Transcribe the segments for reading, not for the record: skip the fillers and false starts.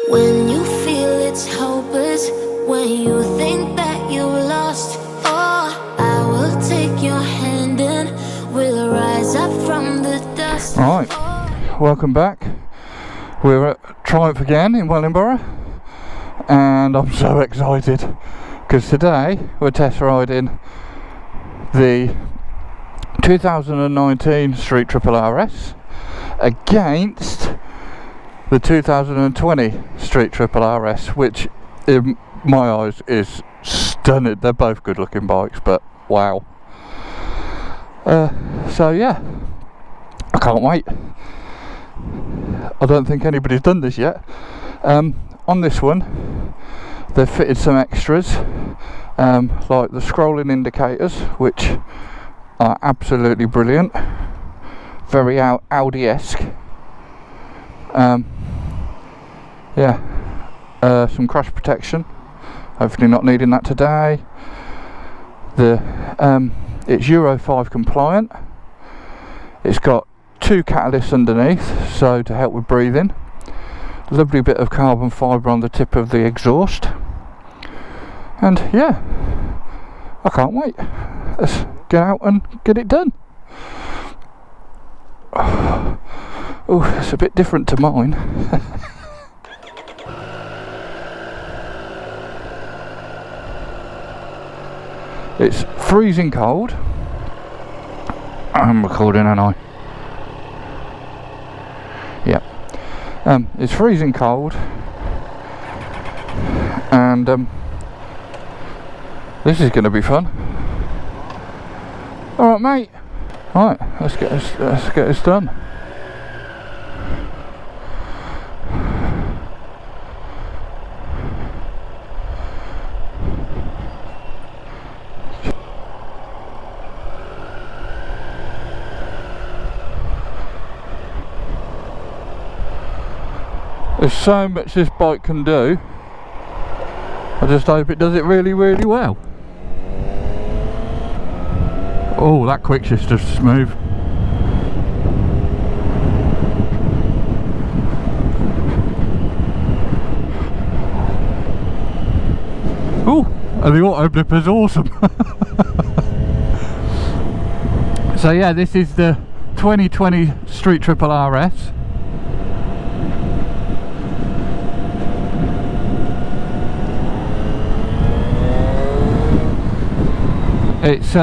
When you feel it's hopeless, when you think that you lost, oh, I will take your hand and we'll rise up from the dust. Right, welcome back. We're at Triumph again in Wellingborough, and I'm so excited because today we're test riding the 2019 Street Triple RS against the 2020 Street Triple RS, which in my eyes is stunning. They're both good looking bikes, but wow. So yeah, I can't wait. I don't think anybody's done this yet. On this one they've fitted some extras, like the scrolling indicators, which are absolutely brilliant, very Audi-esque. Some crash protection, hopefully not needing that today. It's Euro 5 compliant. It's got 2 catalysts underneath, so to help with breathing. Lovely bit of carbon fibre on the tip of the exhaust, and yeah, I can't wait. Let's get out and get it done. Oh, it's a bit different to mine. It's freezing cold. I'm recording, aren't I? Yep. It's freezing cold, and this is going to be fun. All right, mate. Right, let's get this done. There's so much this bike can do. I just hope it does it really, really well. Oh, that quick shift's just smooth. Oh, and the auto blip is awesome. So yeah, this is the 2020 Street Triple RS. It's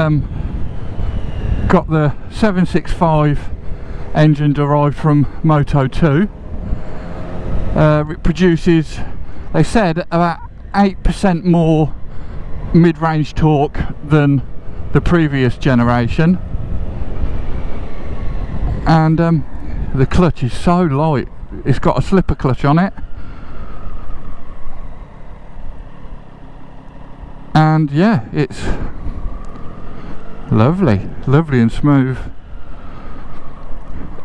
got the 765 engine derived from Moto 2. It produces, they said, about 8% more mid-range torque than the previous generation, and the clutch is so light. It's got a slipper clutch on it, and yeah, it's lovely and smooth,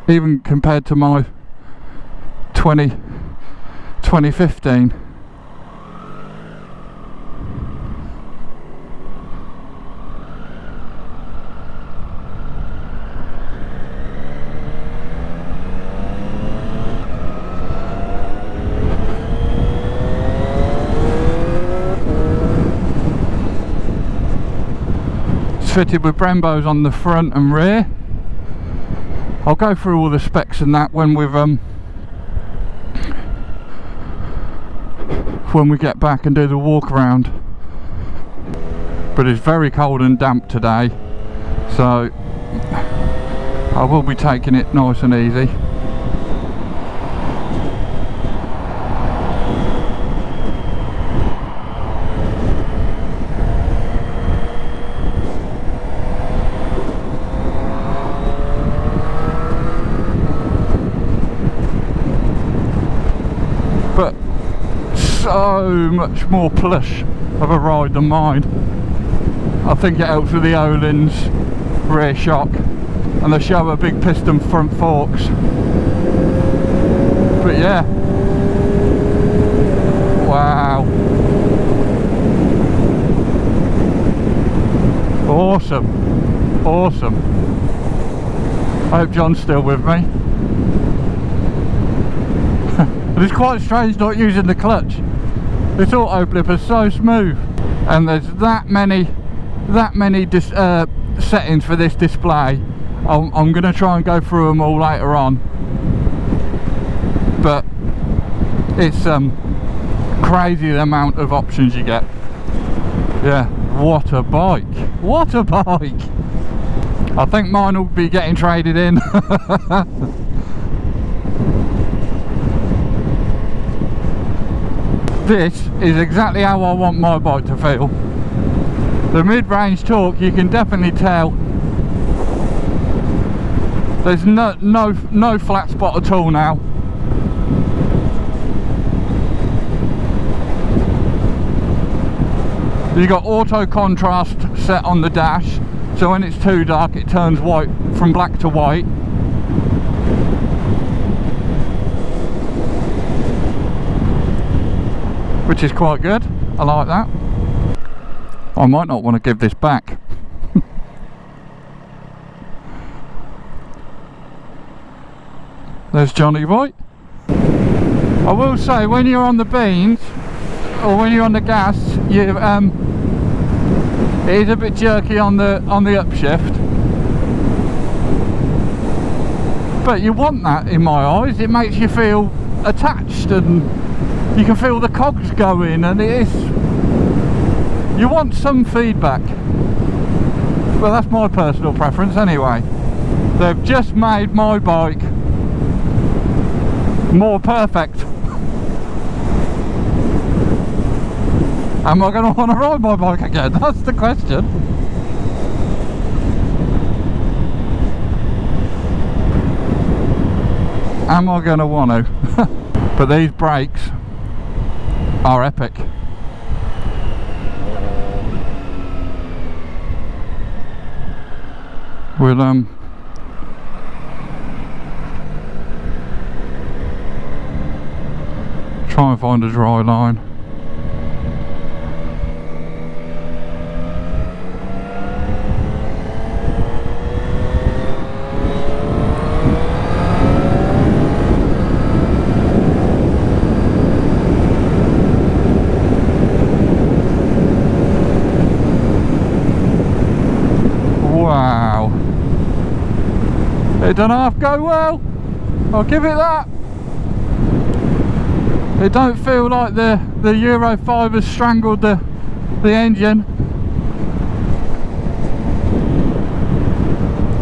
even compared to my 2015. Fitted with Brembos on the front and rear. I'll go through all the specs and that when we get back and do the walk around. But it's very cold and damp today, so I will be taking it nice and easy. But so much more plush of a ride than mine. I think it helps with the Öhlins rear shock, and they show a big piston front forks. But yeah, wow, awesome. I hope John's still with me. But it's quite strange not using the clutch. This auto blipper's so smooth, and there's that many settings for this display. I'm going to try and go through them all later on, but it's crazy the amount of options you get. Yeah, what a bike, what a bike. I think mine will be getting traded in. This is exactly how I want my bike to feel. The mid-range torque, you can definitely tell there's no flat spot at all now. You've got auto contrast set on the dash, so when it's too dark it turns white from black to white. Which is quite good, I like that. I might not want to give this back. There's Johnny Boy. I will say, when you're on the beans or when you're on the gas, you it is a bit jerky on the upshift, but you want that in my eyes. It makes you feel attached and you can feel the cogs going, and it is, you want some feedback. Well, that's my personal preference anyway. They've just made my bike more perfect. Am I going to want to ride my bike again? That's the question. Am I going to want to? But these brakes are epic. We'll try and find a dry line. Wow, it don't half go well, I'll give it that. It don't feel like the Euro 5 has strangled the engine.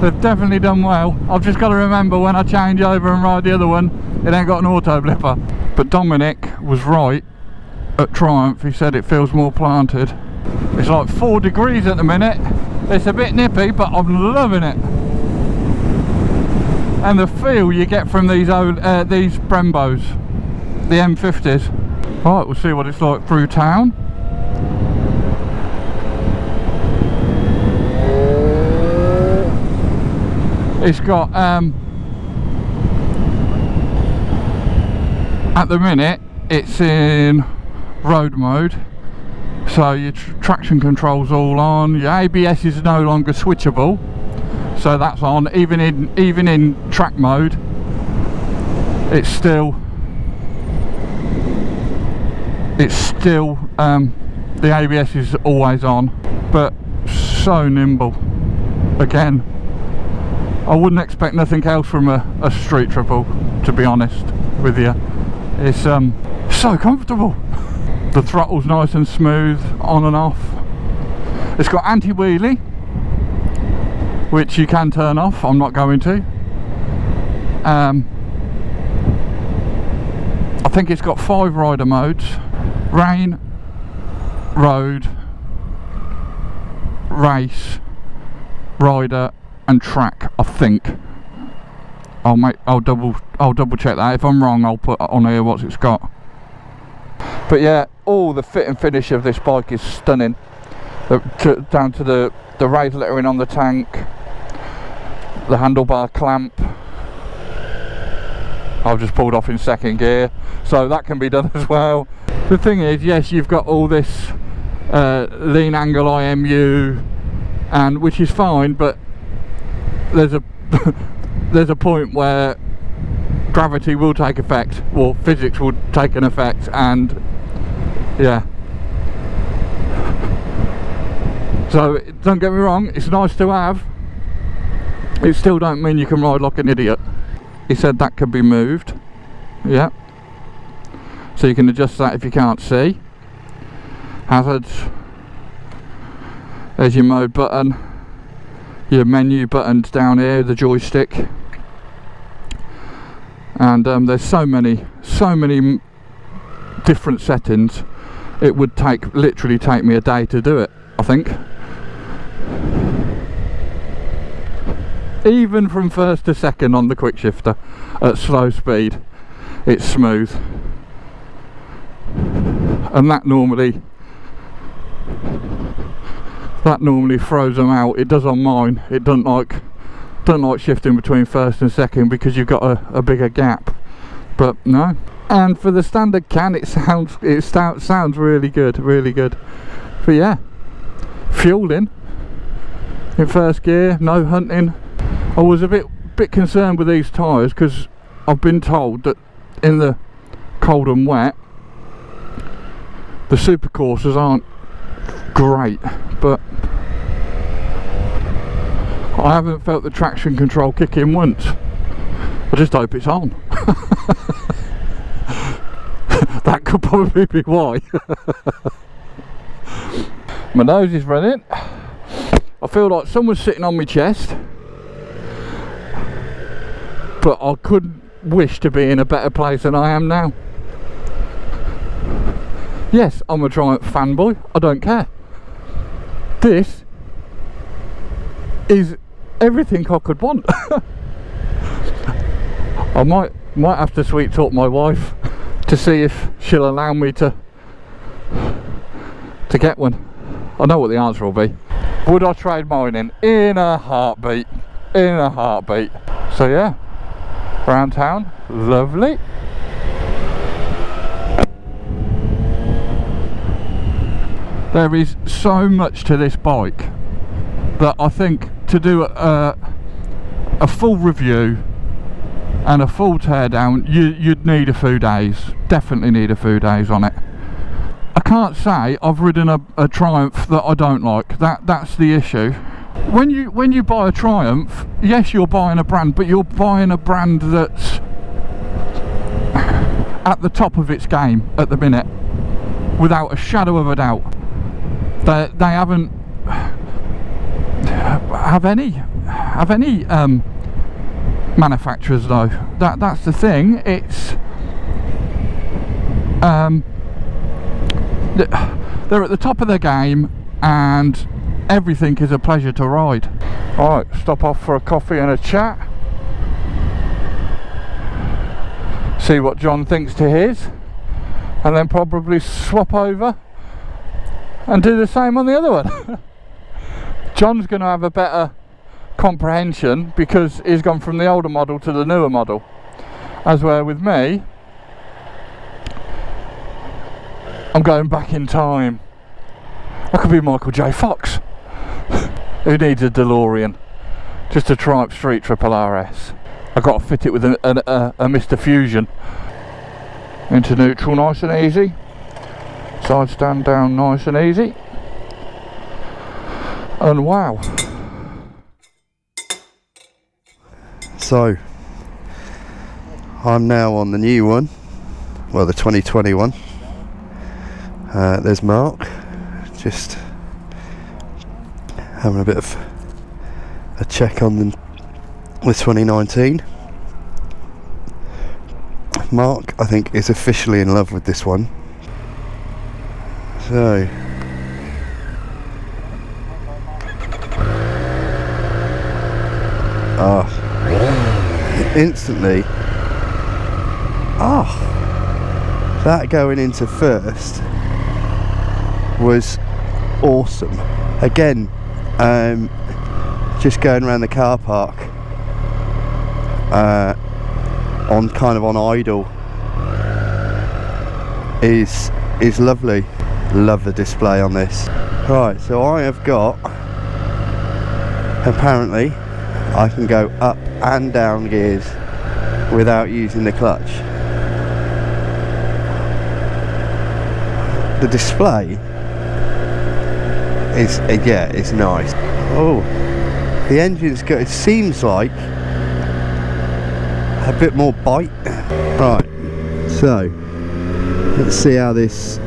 They've definitely done well. I've just got to remember when I change over and ride the other one, it ain't got an auto blipper. But Dominic was right at Triumph, he said it feels more planted. It's like 4 degrees at the minute. It's a bit nippy, but I'm loving it. And the feel you get from these Brembos, the M50s. Right, we'll see what it's like through town. It's got at the minute it's in road mode, so your traction control's all on. Your ABS is no longer switchable, so that's on. Even in track mode, it's still the ABS is always on. But so nimble. Again, I wouldn't expect nothing else from a street triple, to be honest with you. It's so comfortable. The throttle's nice and smooth on and off. It's got anti-wheelie, which you can turn off. I'm not going to. I think it's got 5 rider modes: rain, road, race, rider and track, I think. I'll double check that. If I'm wrong, I'll put on here what it's got. But yeah, all the fit and finish of this bike is stunning. Down to the raised lettering on the tank, the handlebar clamp. I've just pulled off in 2nd gear, so that can be done as well. The thing is, yes, you've got all this lean angle IMU, and which is fine, but there's a there's a point where gravity will take effect, or physics will take an effect, and yeah. So don't get me wrong, it's nice to have. It still don't mean you can ride like an idiot. He said that could be moved. Yeah. So you can adjust that if you can't see. Hazards. There's your mode button. Your menu buttons down here, the joystick. And there's so many different settings. It would literally take me a day to do it, I think. Even from first to second on the quick shifter at slow speed, it's smooth. And that normally throws them out. It does on mine. It doesn't like shifting between first and second because you've got a bigger gap. But no. And for the standard can, it sounds really good, really good. But yeah, fueling in first gear, no hunting. I was a bit concerned with these tyres because I've been told that in the cold and wet the super coursers aren't great, but I haven't felt the traction control kick in once. I just hope it's on. That could probably be why. My nose is running. I feel like someone's sitting on my chest, but I couldn't wish to be in a better place than I am now. Yes, I'm a Triumph fanboy, I don't care. This is everything I could want. I might have to sweet talk my wife to see if she'll allow me to get one. I know what the answer will be. Would I trade mine in a heartbeat? In a heartbeat. So yeah, round town, lovely. There is so much to this bike that I think to do a full review and a full teardown, you'd need a few days. Definitely need a few days on it. I can't say I've ridden a Triumph that I don't like. That's the issue. When you buy a Triumph, yes, you're buying a brand, but you're buying a brand that's at the top of its game at the minute, without a shadow of a doubt. They haven't have any manufacturers though. That's the thing. It's they're at the top of their game, and everything is a pleasure to ride. Alright, stop off for a coffee and a chat, see what John thinks to his, and then probably swap over and do the same on the other one. John's going to have a better comprehension because he's gone from the older model to the newer model, as where with me I'm going back in time. I could be Michael J. Fox. Who needs a DeLorean? Just a Triumph Street Triple RS. I've got to fit it with a Mr. Fusion. Into neutral nice and easy. Side stand down nice and easy. And wow. So I'm now on the new one, well, the 2021. There's Mark, just having a bit of a check on the 2019. Mark, I think, is officially in love with this one. So instantly, that going into first was awesome. Again, just going around the car park on idle is lovely. Love the display on this. Right, so I have got, apparently I can go up and down gears without using the clutch. The display is, yeah, it's nice. Oh, the engine's got, it seems like a bit more bite. Right, so let's see how this.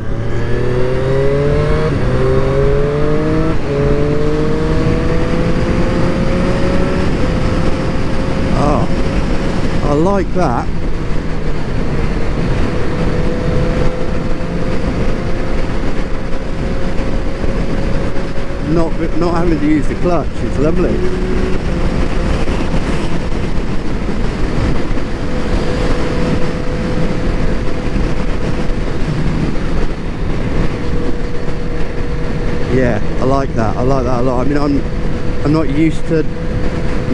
Oh, I like that. Not having to use the clutch, it's lovely. Yeah, I like that. I like that a lot. I mean, I'm not used to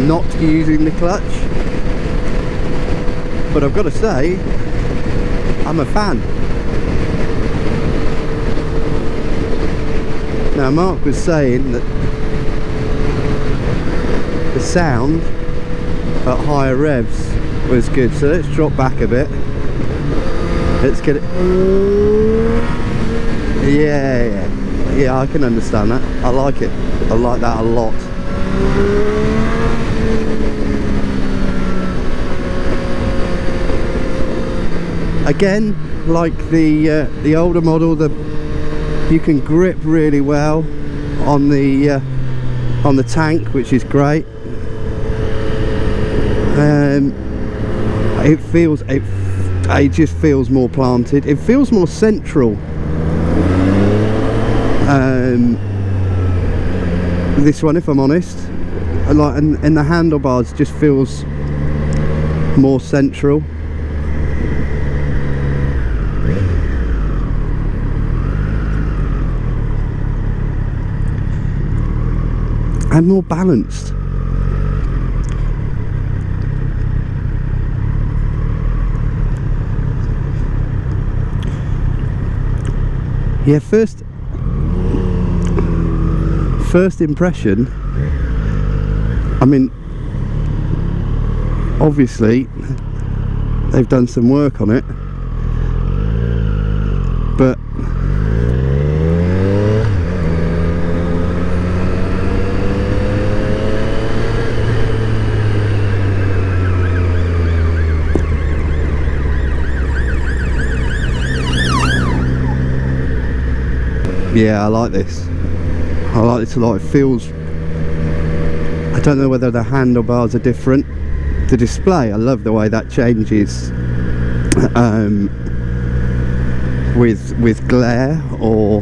not using the clutch, but I've got to say, I'm a fan. Now, Mark was saying that the sound at higher revs was good, so let's drop back a bit. Let's get it. Yeah, I can understand that. I like it. I like that a lot. Again, like the older model, you can grip really well on the tank, which is great. It just feels more planted. It feels more central. This one, if I'm honest, and the handlebars just feels more central. And more balanced. Yeah, first impression, I mean, obviously they've done some work on it, but yeah, I like this. I like this a lot. It feels, I don't know whether the handlebars are different. The display, I love the way that changes with glare, or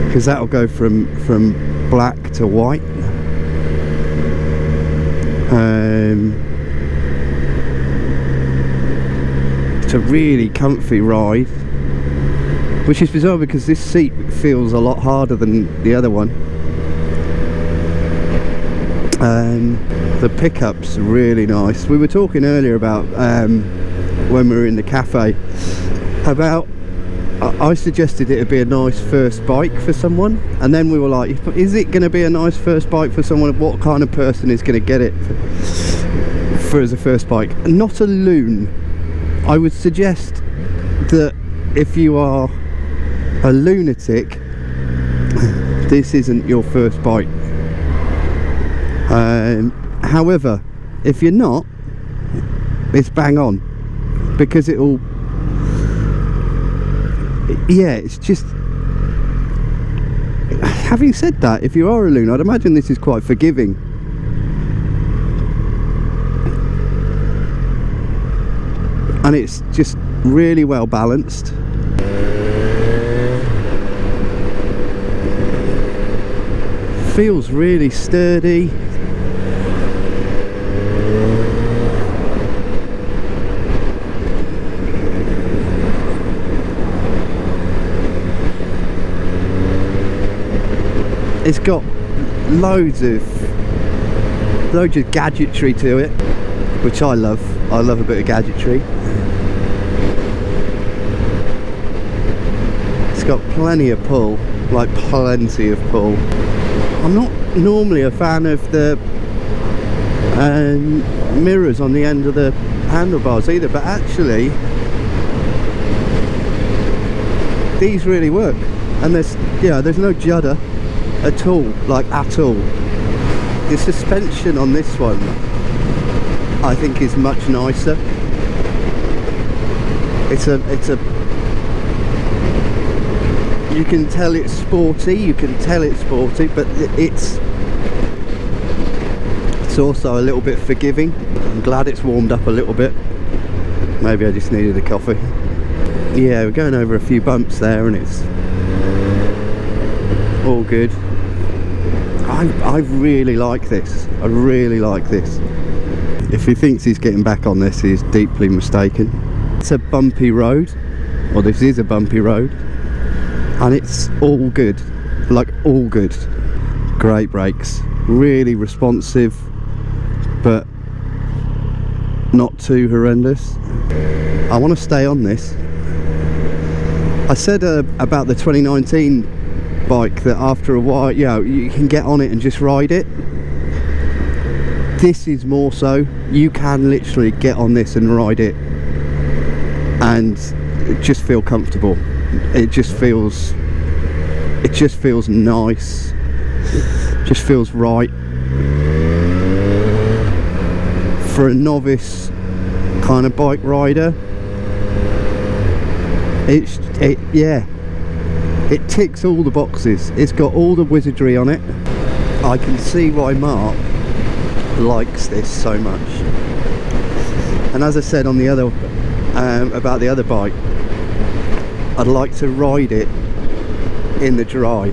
because that'll go from black to white. It's a really comfy ride, which is bizarre because this seat feels a lot harder than the other one. The pickup's really nice. We were talking earlier about when we were in the cafe about I suggested it would be a nice first bike for someone, and then we were like, is it going to be a nice first bike for someone? What kind of person is going to get it for as a first bike? Not a loon. I would suggest that if you are a lunatic, this isn't your first bike. However, if you're not, it's bang on, because it'll, yeah, it's just, having said that, if you are a loon, I'd imagine this is quite forgiving. And it's just really well balanced. Feels really sturdy. It's got loads of gadgetry to it, which I love. I love a bit of gadgetry. It's got plenty of pull, like plenty of pull. I'm not normally a fan of the mirrors on the end of the handlebars either, but actually these really work, and there's no judder at all, like at all. The suspension on this one I think is much nicer. It's a you can tell it's sporty, but it's also a little bit forgiving. I'm glad it's warmed up a little bit. Maybe I just needed a coffee. Yeah, we're going over a few bumps there and it's all good. I really like this. I really like this. If he thinks he's getting back on this, he's deeply mistaken. It's a bumpy road, or this is a bumpy road, and it's all good, like all good. Great brakes, really responsive, but not too horrendous. I want to stay on this. I said about the 2019 bike that after a while, you can get on it and just ride it. This is more so. You can literally get on this and ride it and just feel comfortable. It just feels nice, just feels right for a novice kind of bike rider. It ticks all the boxes. It's got all the wizardry on it. I can see why Mark likes this so much. And as I said on the other about the other bike, I'd like to ride it in the dry.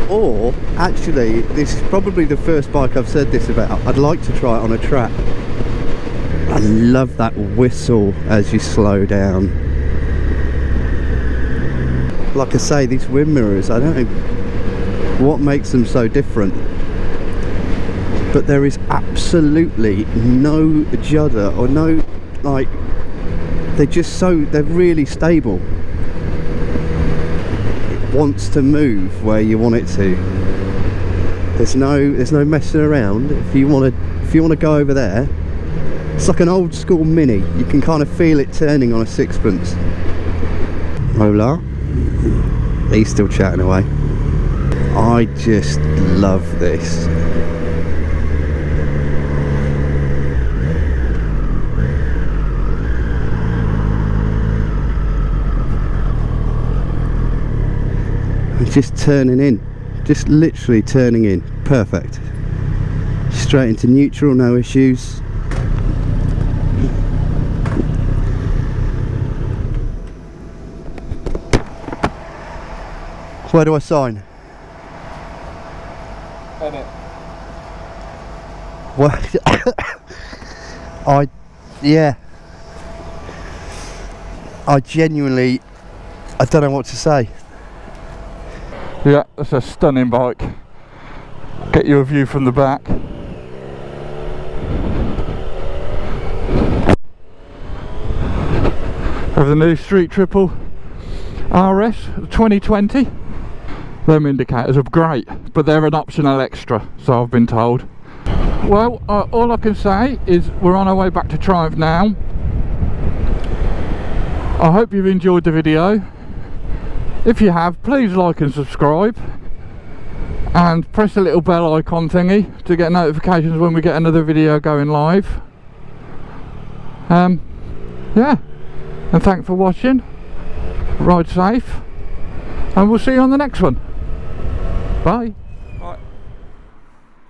Or actually, this is probably the first bike I've said this about. I'd like to try it on a track. I love that whistle as you slow down. Like I say, these wind mirrors, I don't know what makes them so different, but there is absolutely no judder or no, like, they're really stable. It wants to move where you want it to. There's no messing around. If you want to go over there, it's like an old school Mini. You can kind of feel it turning on a sixpence. Hola. He's still chatting away. I just love this. Just turning in, just literally turning in, perfect. Straight into neutral, no issues. Where do I sign? Edit. What? I genuinely, I don't know what to say. Yeah, that's a stunning bike. Get you a view from the back. Of the new Street Triple RS 2020. Them indicators are great, but they're an optional extra, so I've been told. Well, all I can say is we're on our way back to Triumph now. I hope you've enjoyed the video. If you have, please like and subscribe, and press the little bell icon thingy to get notifications when we get another video going live. Yeah, and thanks for watching. Ride safe, and we'll see you on the next one. Bye. Right,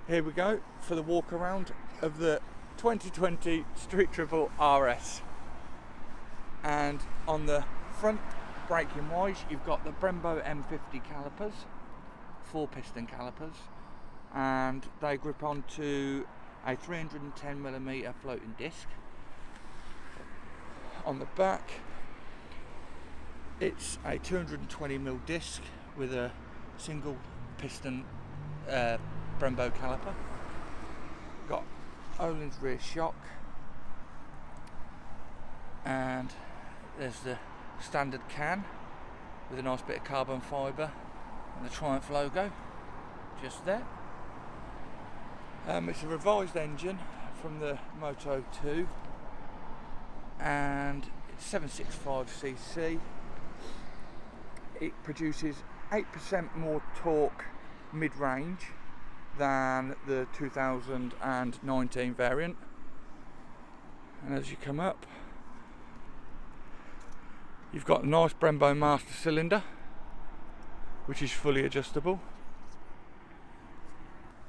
here we go for the walk around of the 2020 Street Triple RS. And on the front, braking wise, you've got the Brembo M50 calipers, 4-piston calipers, and they grip onto a 310mm floating disc. On the back, it's a 220mm disc with a single piston Brembo caliper. Got Öhlins rear shock, and there's the standard can with a nice bit of carbon fibre and the Triumph logo just there. It's a revised engine from the Moto 2 and it's 765cc. It produces 8% more torque mid-range than the 2019 variant, and as you come up you've got a nice Brembo master cylinder which is fully adjustable.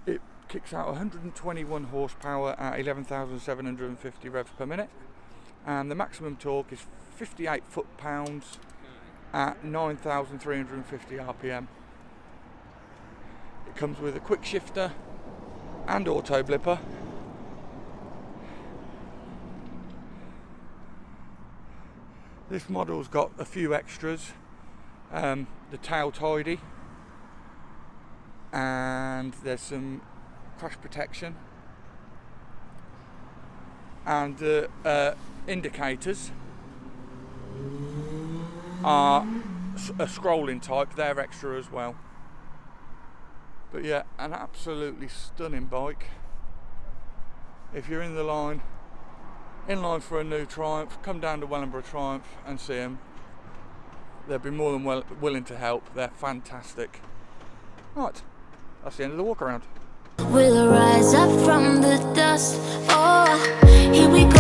It kicks out 121 horsepower at 11,750 revs per minute, and the maximum torque is 58 foot-pounds at 9,350 RPM. It comes with a quick shifter and auto blipper. This model's got a few extras, the tail tidy, and there's some crash protection, and the indicators are a scrolling type, they're extra as well. But yeah, an absolutely stunning bike. If you're in line for a new Triumph, come down to Wellingborough Triumph and see them. They'll be more than willing to help. They're fantastic. Right, that's the end of the walk around. We'll rise up from the dust. Oh, here we go.